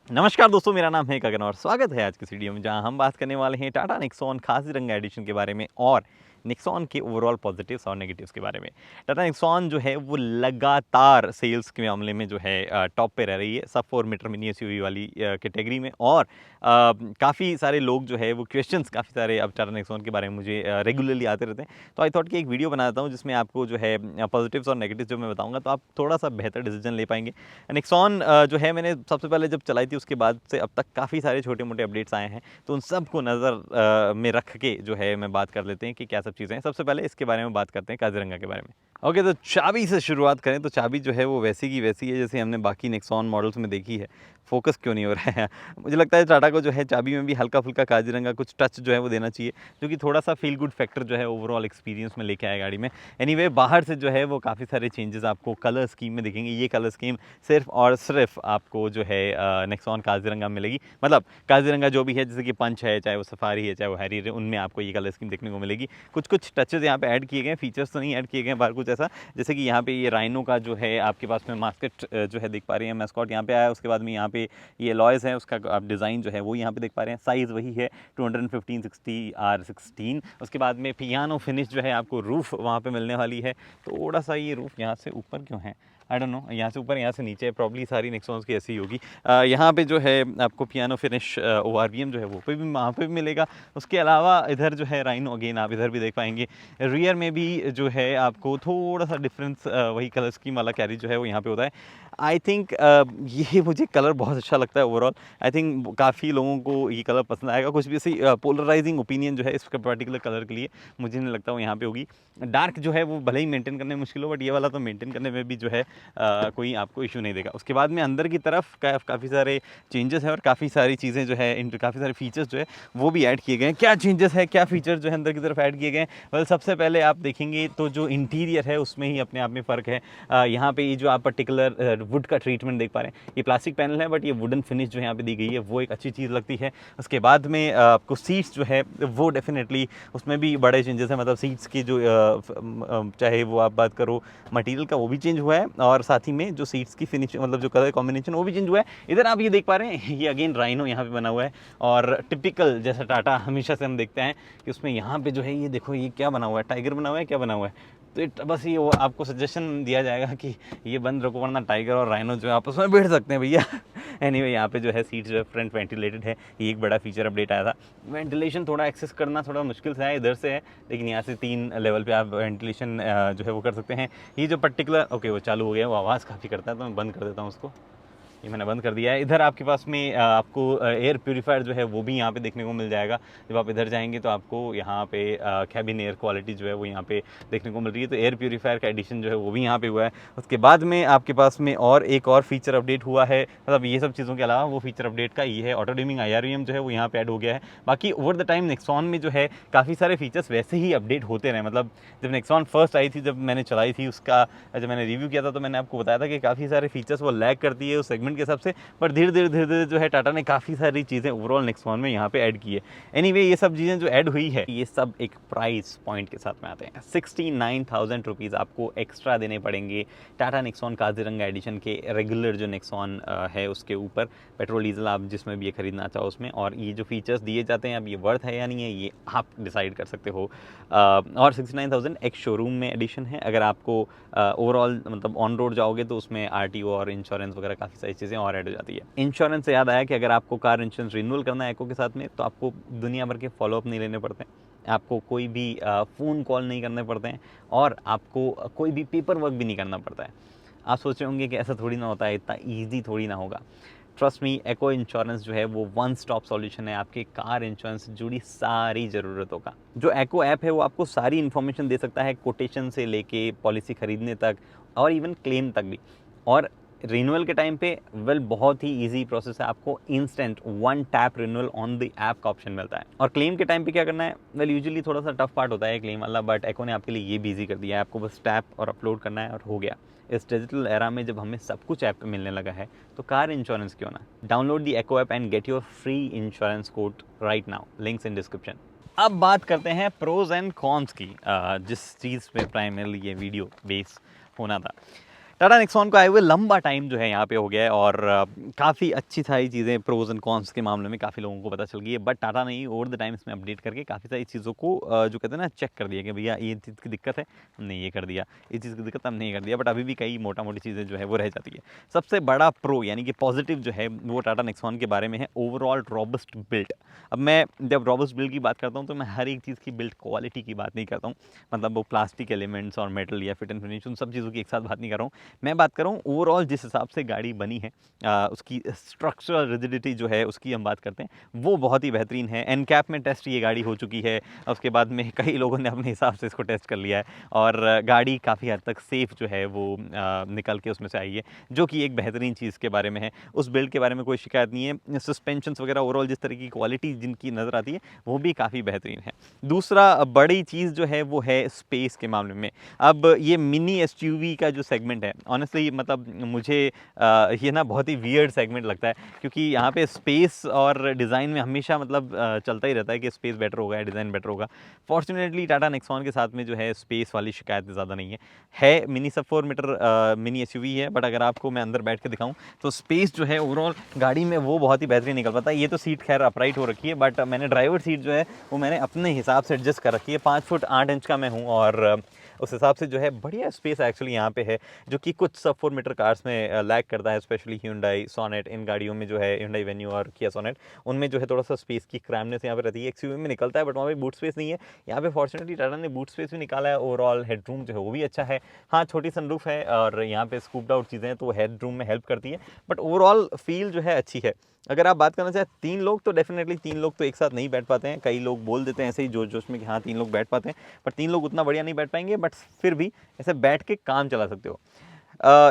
नमस्कार दोस्तों, मेरा नाम है गगन और स्वागत है आज की इस वीडियो में जहां हम बात करने वाले हैं टाटा नेक्सॉन काजीरंगा एडिशन के बारे में और नेक्सॉन के ओवरऑल पॉजिटिव्स और नेगेटिव्स के बारे में। टाटा नेक्सॉन जो है वो लगातार सेल्स के मामले में जो है टॉप पे रह रही है सब 4 मीटर मिनी एसयूवी वाली कैटेगरी में। और काफ़ी सारे लोग जो है वो क्वेश्चंस काफ़ी सारे अब टाटा नेक्सॉन के बारे में मुझे रेगुलरली आते रहते हैं। तो आई थॉट कि एक वीडियो बनाता हूँ जिसमें आपको जो है पॉजिटिव्स और नेगेटिव्स जो मैं बताऊँगा तो आप थोड़ा सा बेहतर डिसीजन ले पाएंगे। नेक्सॉन जो है मैंने सबसे पहले जब चलाई थी उसके बाद से अब तक काफ़ी सारे छोटे मोटे अपडेट्स आए हैं, तो उन सब को नज़र में रख के जो है मैं बात कर लेते हैं कि क्या सब चीज़ें हैं। सबसे पहले इसके बारे में बात करते हैं काजीरंगा के बारे में। ओके, तो चाबी से शुरुआत करें तो चाबी जो है वो वैसी की वैसी है जैसे हमने बाकी नेक्सॉन मॉडल्स में देखी है। फोकस क्यों नहीं हो रहा है? मुझे लगता है टाटा को जो है चाबी में भी हल्का फुल्का काजीरंगा कुछ टच जो है वो देना चाहिए, जो कि थोड़ा सा फील गुड फैक्टर जो है ओवरऑल एक्सपीरियंस में लेके आए गाड़ी में। एनीवे, बाहर से जो है वो काफ़ी सारे चेंजेस आपको कलर स्कीम में दिखेंगे। ये कलर स्कीम सिर्फ और सिर्फ आपको जो है नेक्सॉन काजीरंगा में मिलेगी। मतलब काजीरंगा जो भी है, जैसे कि पंच है, चाहे वो सफारी है, चाहे वो हैरियर है, उनमें आपको ये कलर स्कीम देखने को मिलेगी। कुछ कुछ टचेस यहाँ पे ऐड किए गए हैं, फीचर्स तो नहीं ऐड किए गए हैं बाहर कुछ ऐसा, जैसे कि यहाँ पे ये राइनो का जो है आपके पास में मास्केट जो है देख पा रहे हैं, मैस्कॉट यहाँ पे आया। उसके बाद में यहाँ पे ये लॉयस है, उसका आप डिज़ाइन जो है वो यहाँ पे देख पा रहे हैं। साइज़ वही है 215/60R16। उसके बाद में पियानो फिनिश जो है आपको रूफ़ वहाँ पे मिलने वाली है। थोड़ा सा ये रूफ़ यहाँ से ऊपर क्यों है, आई डोंट नो, यहाँ से ऊपर यहाँ से नीचे, प्रॉब्ली सारी नेक्सॉन्स की ऐसी ही होगी। यहाँ पे जो है आपको पियानो फिनिश ORVM जो है वो पे भी वहाँ पे भी मिलेगा। उसके अलावा इधर जो है राइनो, अगेन आप इधर भी देख पाएंगे। रियर में भी जो है आपको थोड़ा सा डिफरेंस वही कलर स्कीम वाला कैरी जो है वो यहाँ पे होता है। आई थिंक ये मुझे कलर बहुत अच्छा लगता है ओवरऑल। आई थिंक काफ़ी लोगों को ये कलर पसंद आएगा। कुछ भी ऐसी पोलराइजिंग ओपिनियन जो है इस पर्टिकुलर कलर के लिए मुझे नहीं लगता वो यहाँ पे होगी। डार्क जो है वो भले ही मेंटेन करने में मुश्किल हो, बट ये वाला तो मेंटेन करने में भी जो है कोई आपको इशू नहीं देगा। उसके बाद में अंदर की तरफ काफ़ी सारे चेंजेस हैं और काफ़ी सारी चीज़ें जो है, काफ़ी सारे फीचर्स जो है वो भी ऐड किए गए हैं। क्या चेंजेस है, क्या फीचर जो है अंदर की तरफ ऐड किए गए हैं? वेल, सबसे पहले आप देखेंगे तो जो इंटीरियर है उसमें ही अपने आप में फ़र्क है। यहाँ पे ये जो आप पर्टिकुलर वुड का ट्रीटमेंट देख पा रहे हैं, ये प्लास्टिक पैनल है बट ये वुडन फिनिश जो यहाँ पे दी गई है वो एक अच्छी चीज़ लगती है। उसके बाद में आपको सीट्स जो है वो डेफिनेटली उसमें भी बड़े चेंजेस हैं। मतलब सीट्स की जो चाहे वो आप बात करो मटेरियल का, वो भी चेंज हुआ है और साथ ही में जो सीट्स की फिनिश, मतलब जो कलर कॉम्बिनेशन वो भी चेंज हुआ है। इधर आप ये देख पा रहे हैं, ये अगेन राइनो यहाँ पे बना हुआ है और टिपिकल जैसा टाटा हमेशा से हम देखते हैं कि उसमें यहाँ पे जो है ये देखो ये क्या बना हुआ है, टाइगर बना हुआ है, क्या बना हुआ है। तो बस ये वो आपको सजेशन दिया जाएगा कि ये बंद रखो वरना टाइगर और राइनो जो है आपस में बैठ सकते हैं भैया। एनीवे, यहाँ पे जो है सीट जो है फ्रंट वेंटिलेटेड है, ये एक बड़ा फीचर अपडेट आया था। वेंटिलेशन थोड़ा एक्सेस करना थोड़ा मुश्किल से है, इधर से है, लेकिन यहाँ से 3 लेवल पे आप वेंटिलेशन जो है वो कर सकते हैं। ये जो पर्टिकुलर, ओके वो चालू हो गया, वो आवाज़ काफ़ी करता है तो मैं बंद कर देता हूँ उसको। ये मैंने बंद कर दिया है। इधर आपके पास में आपको एयर प्यूरीफायर जो है वो भी यहाँ पे देखने को मिल जाएगा। जब आप इधर जाएंगे तो आपको यहाँ पे कैबिन एयर क्वालिटी जो है वो यहाँ पे देखने को मिल रही है। तो एयर प्यूरीफायर का एडिशन जो है वो भी यहाँ पे हुआ है। उसके बाद में आपके पास में और एक और फीचर अपडेट हुआ है। मतलब ये सब चीज़ों के अलावा वो फीचर अपडेट का ये है, ऑटो डिमिंग IRVM जो है वो यहाँ पे ऐड हो गया है। बाकी ओवर द टाइम नेक्सॉन में जो है काफ़ी सारे फीचर्स वैसे ही अपडेट होते रहे। मतलब जब नेक्सॉन फर्स्ट आई थी, जब मैंने चलाई थी, उसका जब मैंने रिव्यू किया था तो मैंने आपको बताया था कि काफ़ी सारे फीचर्स वो लैग करती है उस सेगमेंट के हिसाब से, पर धीरे धीरे जो है टाटा ने काफ़ी सारी चीज़ें ओवरऑल नेक्सॉन में यहाँ पे ऐड की है। एनीवे, ये सब चीज़ें जो ऐड हुई है ये सब एक प्राइस पॉइंट के साथ में आते हैं। 69,000 रुपीज़ आपको एक्स्ट्रा देने पड़ेंगे टाटा नेक्सॉन काजीरंगा एडिशन के रेगुलर जो नेक्सॉन है उसके ऊपर। पेट्रोल डीजल आप जिसमें भी ये खरीदना चाहो उसमें, और ये जो फीचर्स दिए जाते हैं अब ये वर्थ है या नहीं है ये आप डिसाइड कर सकते हो। और 69,000 एक शोरूम में एडिशन है। अगर आपको ओवरऑल मतलब ऑन रोड जाओगे तो उसमें RTO और इंश्योरेंस वगैरह काफ़ी सारी चीज़ें और ऐड हो जाती है। इंश्योरेंस से याद आया कि अगर आपको कार इंश्योरेंस रिन्यूअल करना है एको के साथ में तो आपको दुनिया भर के फॉलोअप नहीं लेने पड़ते हैं, आपको कोई भी फ़ोन कॉल नहीं करने पड़ते हैं और आपको कोई भी पेपर वर्क भी नहीं करना पड़ता है। आप सोच रहे होंगे कि ऐसा थोड़ी ना होता है, इतना ईजी थोड़ी ना होगा। ट्रस्ट मी, एको इंश्योरेंस जो है वो वन स्टॉप सॉल्यूशन है आपके कार इंश्योरेंस से जुड़ी सारी ज़रूरतों का। जो एको ऐप है वो आपको सारी इन्फॉर्मेशन दे सकता है, कोटेशन से लेके पॉलिसी खरीदने तक और इवन क्लेम तक भी। और रिन्यूअल के टाइम पे बहुत ही इजी प्रोसेस है, आपको instant 1 tap renewal on the app का ऑप्शन मिलता है। और क्लेम के टाइम पे क्या करना है, यूजुअली थोड़ा सा टफ पार्ट होता है क्लेम वाला, बट एको ने आपके लिए ये भी ईजी कर दिया है। आपको बस टैप और अपलोड करना है और हो गया। इस डिजिटल एरा में जब हमें सब कुछ ऐप पे मिलने लगा है तो कार इंश्योरेंस क्यों ना। Download the echo app and get your free insurance code right now, links in description. अब बात करते हैं प्रोज एंड कॉन्स की, जिस चीज़ पे प्राइमरली ये वीडियो बेस होना था। टाटा नेक्सॉन को आए हुए लंबा टाइम जो है यहाँ पे हो गया है और काफ़ी अच्छी सारी चीज़ें प्रोज एंड कॉन्स के मामले में काफ़ी लोगों को पता चल गई है। बट टाटा ने ओवर द टाइम इसमें अपडेट करके काफ़ी सारी चीज़ों को जो कहते हैं ना चेक कर दिया कि भैया ये चीज़ की दिक्कत है, हमने ये कर दिया, इस चीज़ की दिक्कत हमने ये कर दिया। बट अभी भी कई मोटा मोटी चीज़ें जो है वो रह जाती है। सबसे बड़ा प्रो यानी कि पॉजिटिव जो है वो टाटा नेक्सॉन के बारे में है, ओवरऑल रॉबस्ट बिल्ड। अब मैं जब रॉबस्ट बिल्ड की बात करता हूँ तो मैं हर एक चीज़ की बिल्ड क्वालिटी की बात नहीं करता हूँ, मतलब वो प्लास्टिक एलिमेंट्स और मेटल या फिट एंड फिनिश उन सब चीज़ों की एक साथ बात नहीं कर रहा हूँ। मैं बात कर रहा हूँ ओवरऑल जिस हिसाब से गाड़ी बनी है, उसकी स्ट्रक्चरल रिजिडिटी जो है उसकी हम बात करते हैं, वो बहुत ही बेहतरीन है। एनकैप में टेस्ट ये गाड़ी हो चुकी है, उसके बाद में कई लोगों ने अपने हिसाब से इसको टेस्ट कर लिया है और गाड़ी काफ़ी हद तक सेफ़ जो है वो निकल के उसमें से आई है, जो कि एक बेहतरीन चीज़ के बारे में है। उस बिल्ड के बारे में कोई शिकायत नहीं है। सस्पेंशंस वगैरह ओवरऑल जिस तरह की क्वालिटी जिनकी नज़र आती है वो भी काफ़ी बेहतरीन है। दूसरा बड़ी चीज़ जो है वो है स्पेस के मामले में। अब ये मिनी एसयूवी का जो सेगमेंट है, ऑनेस्टली मतलब मुझे ये ना बहुत ही वियर्ड सेगमेंट लगता है, क्योंकि यहाँ पे स्पेस और डिज़ाइन में हमेशा मतलब चलता ही रहता है कि स्पेस बेटर होगा या डिज़ाइन बेटर होगा। फॉर्चुनेटली टाटा नेक्सॉन के साथ में जो है स्पेस वाली शिकायत ज़्यादा नहीं है मिनी सब 4 मीटर मिनी एसयूवी है, बट अगर आपको मैं अंदर बैठ के दिखाऊं तो स्पेस जो है ओवरऑल गाड़ी में वो बहुत ही बेहतरीन निकल पाता है। ये तो सीट खैर अपराइट हो रखी है, बट मैंने ड्राइवर सीट जो है वो मैंने अपने हिसाब से एडजस्ट कर रखी है। 5 फुट 8 इंच का मैं हूँ और उस हिसाब से जो है बढ़िया स्पेस एक्चुअली यहाँ पे है, जो कि कुछ सब 4 मीटर कार्स में लैग करता है, स्पेशली Hyundai Sonnet। इन गाड़ियों में जो है Hyundai Venue और Kia Sonnet, उनमें जो है थोड़ा सा स्पेस की क्रैमनेस यहाँ पे रहती है। एक्सयूवी में निकलता है बट वहाँ पे बूट स्पेस नहीं है। यहाँ पे फॉर्चुनेटली टाटा ने बूट स्पेस भी निकाला है। ओवरऑल हेडरूम जो है वो भी अच्छा है। हाँ, छोटी सनरूफ है और यहाँ पे स्कूप्ड आउट चीज़ें हैं तो हेडरूम में हेल्प करती है, बट ओवरऑल फील जो है अच्छी है। अगर आप बात करना चाहें 3 लोग तो डेफिनेटली 3 लोग तो एक साथ नहीं बैठ पाते हैं। कई लोग बोल देते हैं ऐसे ही जोश जोश में कि हाँ 3 लोग बैठ पाते हैं, पर 3 लोग उतना बढ़िया नहीं बैठ पाएंगे, बट फिर भी ऐसे बैठ के काम चला सकते हो।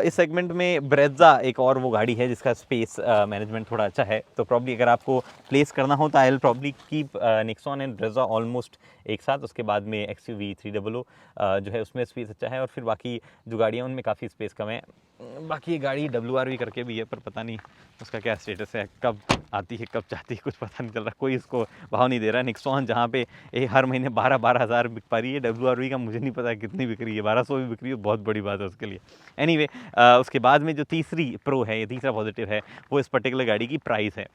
इस सेगमेंट में ब्रेज़ा एक और वो गाड़ी है जिसका स्पेस मैनेजमेंट थोड़ा अच्छा है, तो प्रॉब्ली अगर आपको प्लेस करना हो तो I will probably keep Nexon and Brezza almost एक साथ। उसके बाद में XUV 300 जो है उसमें स्पेस अच्छा है और फिर बाकी जो गाड़ियाँ उनमें काफ़ी स्पेस कम है। बाकी ये गाड़ी WRV करके भी है, पर पता नहीं उसका क्या स्टेटस है, कब आती है कब जाती है कुछ पता नहीं चल रहा, कोई इसको भाव नहीं दे रहा है। नेक्सॉन जहाँ पे हर महीने 12-12 हज़ार बिक पा रही है, WRV का मुझे नहीं पता कितनी बिक रही है, 1200 भी बिक रही है, बहुत बड़ी बात है उसके लिए। एनीवे उसके बाद में जो तीसरी प्रो है, ये तीसरा पॉजिटिव है, वो इस पर्टिकुलर गाड़ी की प्राइस है।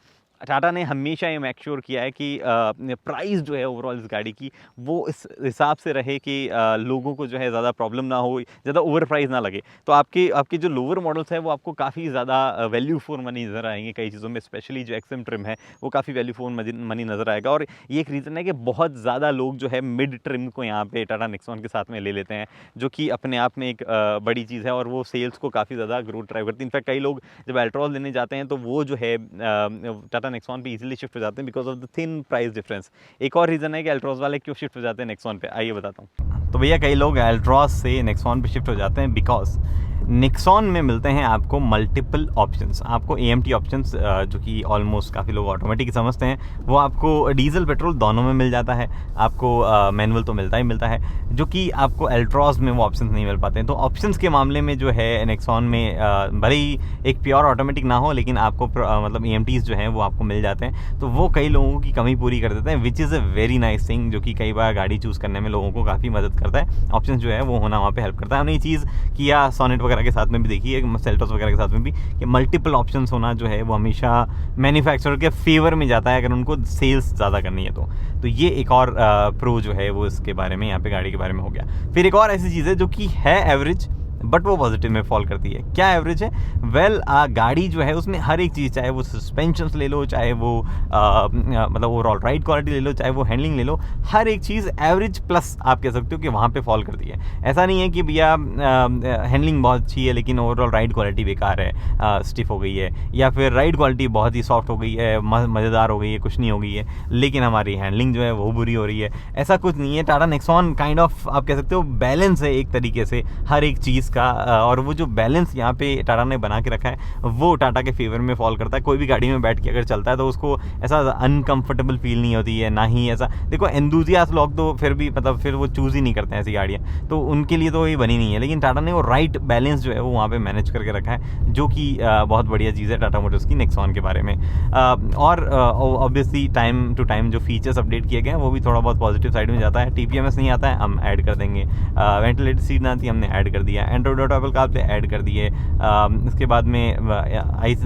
टाटा ने हमेशा ये मेक श्योर किया है कि प्राइस जो है ओवरऑल इस गाड़ी की वो इस हिसाब से रहे कि लोगों को जो है ज़्यादा प्रॉब्लम ना हो, ज़्यादा ओवर प्राइस ना लगे। तो आपके जो लोअर मॉडल्स हैं वो आपको काफ़ी ज़्यादा वैल्यू फॉर मनी नज़र आएंगे कई चीज़ों में, स्पेशली जो XM ट्रिम है वो काफ़ी वैल्यू फॉर मनी नज़र आएगा। और ये एक रीज़न है कि बहुत ज़्यादा लोग जो है मिड ट्रिम को यहाँ पे टाटा नेक्सॉन के साथ में ले लेते हैं, जो कि अपने आप में एक बड़ी चीज़ है और वो सेल्स को काफ़ी ज़्यादा ग्रोथ ड्राइव करती है। इनफैक्ट कई लोग जब अल्ट्रॉस लेने जाते हैं तो वो जो है टाटा नेक्सॉन पे इजीली शिफ्ट हो जाते हैं because of the thin price difference. एक और रीज़न है कि अल्ट्रॉस वाले क्यों शिफ्ट हो जाते हैं नेक्सॉन पे, आइए बताता हूँ। तो भैया कई लोग अल्ट्रॉस से नेक्सॉन पे शिफ्ट हो जाते हैं बिकॉज नेक्सॉन में मिलते हैं आपको मल्टीपल ऑप्शंस। आपको AMT ऑप्शंस जो कि ऑलमोस्ट काफ़ी लोग ऑटोमेटिक समझते हैं, वो आपको डीजल पेट्रोल दोनों में मिल जाता है। आपको मैनुअल तो मिलता ही मिलता है, जो कि आपको अल्ट्रॉस में वो ऑप्शंस नहीं मिल पाते हैं। तो ऑप्शंस के मामले में जो है नेक्सॉन में भले ही एक प्योर ऑटोमेटिक ना हो, लेकिन आपको मतलब AMTs जो हैं वो आपको मिल जाते हैं, तो वो कई लोगों की कमी पूरी कर देते हैं, which is a very nice thing, जो कि कई बार गाड़ी चूज़ करने में लोगों को काफ़ी मदद करता है। ऑप्शंस जो है वो होना वहाँ पे हेल्प करता है। हमने ये चीज़ किया सोनेट वगैरह के साथ में भी देखी है, सेल्टोस वगैरह के साथ में भी, कि मल्टीपल ऑप्शंस होना जो है वो हमेशा मैन्युफैक्चरर के फेवर में जाता है अगर उनको सेल्स ज़्यादा करनी है तो ये एक और प्रो जो है वो इसके बारे में, यहाँ पे गाड़ी के बारे में हो गया। फिर एक और ऐसी चीज़ है जो कि है एवरेज बट वो पॉजिटिव में फॉल करती है। क्या एवरेज है? वेल गाड़ी जो है उसमें हर एक चीज़, चाहे वो सस्पेंशंस ले लो, चाहे वो मतलब ओवरऑल राइड क्वालिटी ले लो, चाहे वो हैंडलिंग ले लो, हर एक चीज़ एवरेज प्लस आप कह सकते हो कि वहाँ पे फॉल करती है। ऐसा नहीं है कि भैया हैंडलिंग बहुत अच्छी है लेकिन ओवरऑल राइड क्वालिटी बेकार है, स्टिफ हो गई है, या फिर राइड क्वालिटी बहुत ही सॉफ्ट हो गई है, मज़ेदार हो गई है, कुछ नहीं हो गई है, लेकिन हमारी हैंडलिंग जो है वो बुरी हो रही है। ऐसा कुछ नहीं है। टाटा नेक्सॉन काइंड ऑफ आप कह सकते हो बैलेंस है एक तरीके से हर एक चीज़ का, और वो जो बैलेंस यहाँ पे टाटा ने बना के रखा है वो टाटा के फेवर में फॉल करता है। कोई भी गाड़ी में बैठ के अगर चलता है तो उसको ऐसा अनकंफर्टेबल फील नहीं होती है, ना ही ऐसा, देखो एंथुसियास्ट लोग तो फिर भी मतलब फिर वो चूज़ ही नहीं करते हैं ऐसी गाड़ियाँ, तो उनके लिए तो ये बनी नहीं है। लेकिन टाटा ने वो राइट बैलेंस जो है वो वहाँ पर मैनेज करके रखा है, जो कि बहुत बढ़िया चीज़ है टाटा मोटर्स की नेक्सॉन के बारे में। और ऑब्वियसली टाइम टू टाइम जो फीचर्स अपडेट किए गए हैं वो भी थोड़ा बहुत पॉजिटिव साइड में जाता है। TPMS नहीं आता है, हम ऐड कर देंगे। वेंटिलेटेड सीट ना थी, हमने ऐड कर दिया। And Android auto, Apple CarPlay add कर दिए, इसके बाद में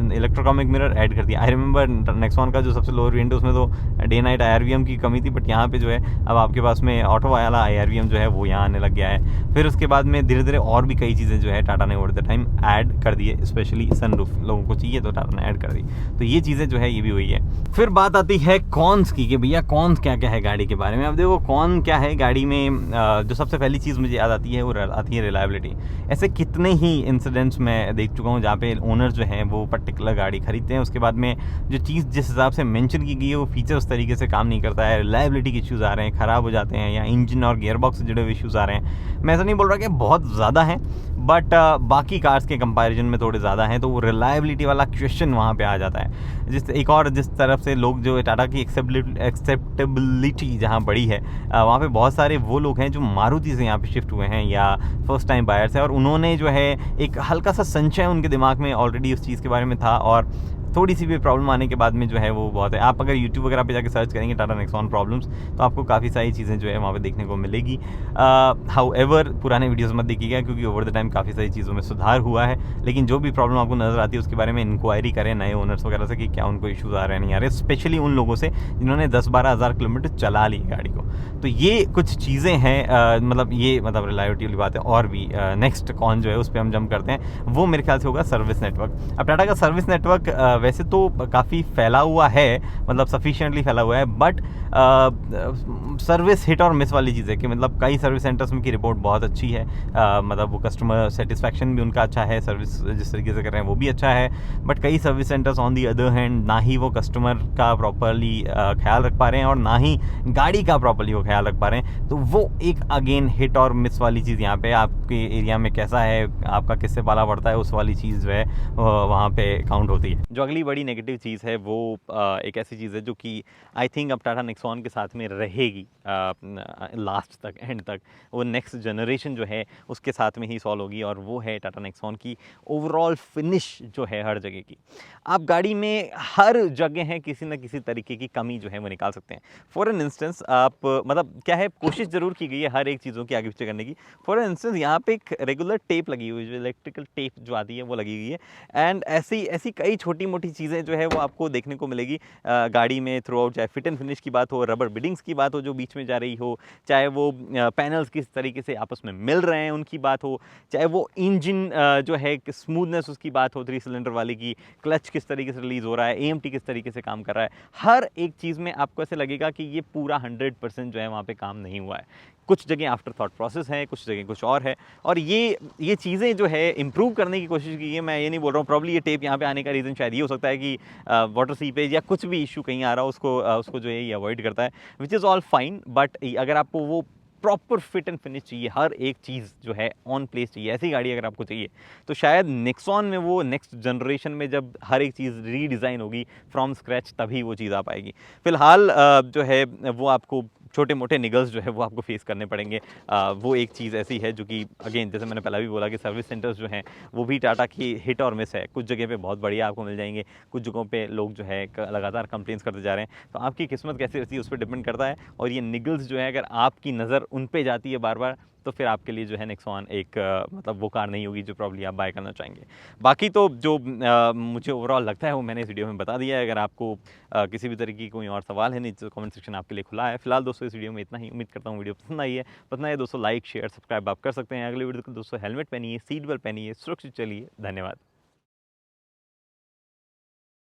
इलेक्ट्रोकॉमिक मिरर ऐड कर दिया। आई रिमेंबर नेक्सॉन का जो सबसे लोअर वेरिएंट उसमें तो डे नाइट IRVM की कमी थी, बट यहाँ पे जो है अब आपके पास में ऑटो वाला IRVM जो है वो यहाँ आने लग गया है। फिर उसके बाद में धीरे धीरे और भी कई चीज़ें जो है टाटा ने ओवर द टाइम ऐड कर दी है, स्पेशली सनरूफ लोगों को चाहिए तो टाटा ने ऐड कर दी, तो ये चीज़ें जो है ये भी हुई है। फिर बात आती है कॉन्स की कि भैया कॉन्स क्या क्या है गाड़ी के बारे में। अब देखो कॉन क्या है गाड़ी में, जो सबसे पहली चीज़ मुझे याद आती है वो आती है रिलायबिलिटी। ऐसे कितने ही इंसिडेंट्स मैं देख चुका हूँ जहाँ पे ओनर जो हैं वो पर्टिकुलर गाड़ी खरीदते हैं, उसके बाद में जो चीज़ जिस हिसाब से मेंशन की गई है वो फीचर उस तरीके से काम नहीं करता है, रिलायबिलिटी के इश्यूज़ आ रहे हैं, ख़राब हो जाते हैं, या इंजन और गियरबॉक्स से जुड़े हुए इश्यूज़ आ रहे हैं। मैं ऐसा नहीं बोल रहा कि बहुत ज़्यादा हैं, बट बाकी कार्स के कंपैरिजन में थोड़े ज़्यादा हैं, तो वो रिलायबिलिटी वाला क्वेश्चन वहाँ पे आ जाता है। जिस तरफ से लोग जो टाटा की एक्सेप्टेबिलिटी जहाँ बड़ी है, वहाँ पे बहुत सारे वो लोग हैं जो मारुति से यहाँ पे शिफ्ट हुए हैं या फर्स्ट टाइम बायर्स हैं, और उन्होंने जो है एक हल्का सा संशय उनके दिमाग में ऑलरेडी उस चीज़ के बारे में था, और थोड़ी सी भी प्रॉब्लम आने के बाद में जो है वो बहुत है। आप अगर यूट्यूब वगैरह पे जाके सर्च करेंगे टाटा नेक्सॉन प्रॉब्लम्स, तो आपको काफ़ी सारी चीज़ें जो है वहाँ पे देखने को मिलेगी। हाउएवर पुराने वीडियोस मत देखिएगा, क्योंकि ओवर द टाइम काफ़ी सारी चीज़ों में सुधार हुआ है, लेकिन जो भी प्रॉब्लम आपको नज़र आती है उसके बारे में इंक्वायरी करें नए ओनर्स वगैरह से कि क्या उनको इशूज़ आ रहे हैं नहीं आ रहे, स्पेशली उन लोगों से जिन्होंने 10-12 हज़ार किलोमीटर चला ली गाड़ी को। तो ये कुछ चीज़ें हैं, मतलब रिलायबिलिटी वाली बात है। और भी नेक्स्ट कौन जो है उस पर हम जंप करते हैं, वो मेरे ख्याल से होगा सर्विस नेटवर्क। अब टाटा का सर्विस नेटवर्क वैसे तो काफ़ी फैला हुआ है, मतलब सफिशिएंटली फैला हुआ है, बट सर्विस हिट और मिस वाली चीज़ है कि मतलब कई सर्विस सेंटर्स में की रिपोर्ट बहुत अच्छी है, मतलब वो कस्टमर सेटिस्फैक्शन भी उनका अच्छा है, सर्विस जिस तरीके से कर रहे हैं वो भी अच्छा है, बट कई service centres on the other hand ना ही वो कस्टमर का प्रॉपरली ख्याल रख पा रहे हैं और ना ही गाड़ी का प्रॉपरली वो ख्याल रख पा रहे हैं। तो वो एक अगेन हिट और मिस वाली चीज़ यहाँ पे आपके एरिया में कैसा है, आपका किससे पाला पड़ता है, उस वाली चीज़ जो है वहाँ पे काउंट होती है। जो अगली बड़ी नेगेटिव चीज़ है वो एक ऐसी चीज़ है जो कि आई थिंक अब टाटा नेक्सॉन के साथ में रहेगी लास्ट तक, एंड तक, वो नेक्स्ट जनरेशन जो है उसके साथ में ही सॉल्व होगी, और वो है टाटा नेक्सॉन की ओवरऑल फिनिश जो है हर जगह की। आप गाड़ी में हर जगह है किसी न किसी तरीके की कमी जो है वो निकाल सकते हैं। फॉर एन इंस्टेंस आप मतलब क्या है, कोशिश ज़रूर की गई है हर एक चीज़ों की आगे पीछे करने की। फॉर एन इंस्टेंस यहाँ पे एक रेगुलर टेप लगी हुई है, जो इलेक्ट्रिकल टेप जो आती है वो लगी हुई है, एंड ऐसी कई छोटी मोटी चीज़ें जो है वो आपको देखने को मिलेगी गाड़ी में थ्रू आउट, चाहे फिट एंड फिनिश की बात हो, रबर बिडिंग्स की बात हो जो बीच में जा रही हो, चाहे वो पैनल्स किस तरीके से आपस में मिल रहे हैं उनकी बात हो, चाहे वो इंजन जो है स्मूथनेस उसकी बात हो, 3 सिलेंडर वाले की, क्लच किस तरीके से रिलीज़ हो रहा है, AMT किस तरीके से काम कर रहा है, हर एक चीज़ में आपको ऐसे लगेगा कि ये पूरा 100% जो है वहाँ पे काम नहीं हुआ है। कुछ जगह आफ्टर थॉट प्रोसेस है, कुछ जगह कुछ और है, और ये चीज़ें जो है इंप्रूव करने की कोशिश की है। मैं ये नहीं बोल रहा हूँ, प्रॉब्ली ये टेप यहाँ पे आने का रीज़न शायद ये हो सकता है कि वाटर सीपेज या कुछ भी इशू कहीं आ रहा हो, उसको जो है ये अवॉइड करता है, which is all fine. But अगर आपको वो प्रॉपर फिट एंड फिनिश चाहिए, हर एक चीज़ जो है ऑन प्लेस चाहिए, ऐसी गाड़ी अगर आपको चाहिए, तो शायद नेक्सॉन में वो नेक्स्ट जनरेशन में जब हर एक चीज़ रीडिज़ाइन होगी फ्रॉम स्क्रैच, तभी वो चीज़ आ पाएगी। फिलहाल जो है वो आपको छोटे मोटे निगल्स जो है वो आपको फेस करने पड़ेंगे। वो एक चीज़ ऐसी है जो कि अगेन जैसे मैंने पहले भी बोला कि सर्विस सेंटर्स जो हैं वो भी टाटा की हिट और मिस है। कुछ जगह पे बहुत बढ़िया आपको मिल जाएंगे, कुछ जगहों पे लोग जो है लगातार कंप्लेंट्स करते जा रहे हैं। तो आपकी किस्मत कैसी रहती है उस पर डिपेंड करता है, और ये निगल्स जो है अगर आपकी नज़र उन पे जाती है बार बार, तो फिर आपके लिए जो है नेक्सॉन एक मतलब वो कार नहीं होगी जो प्रॉब्ली आप बाय करना चाहेंगे। बाकी तो जो मुझे ओवरऑल लगता है वो मैंने इस वीडियो में बता दिया है। अगर आपको किसी भी तरीके की कोई और सवाल है नीचे कमेंट सेक्शन आपके लिए खुला है। फिलहाल दोस्तों इस वीडियो में इतना ही। उम्मीद करता हूँ वीडियो पसंद आई है। पसंद आई है दोस्तों लाइक शेयर सब्सक्राइब आप कर सकते हैं। अगले वीडियो को दोस्तों हेलमेट पहनिए, सीट बेल्ट पहनिए, सुरक्षित चलिए। धन्यवाद।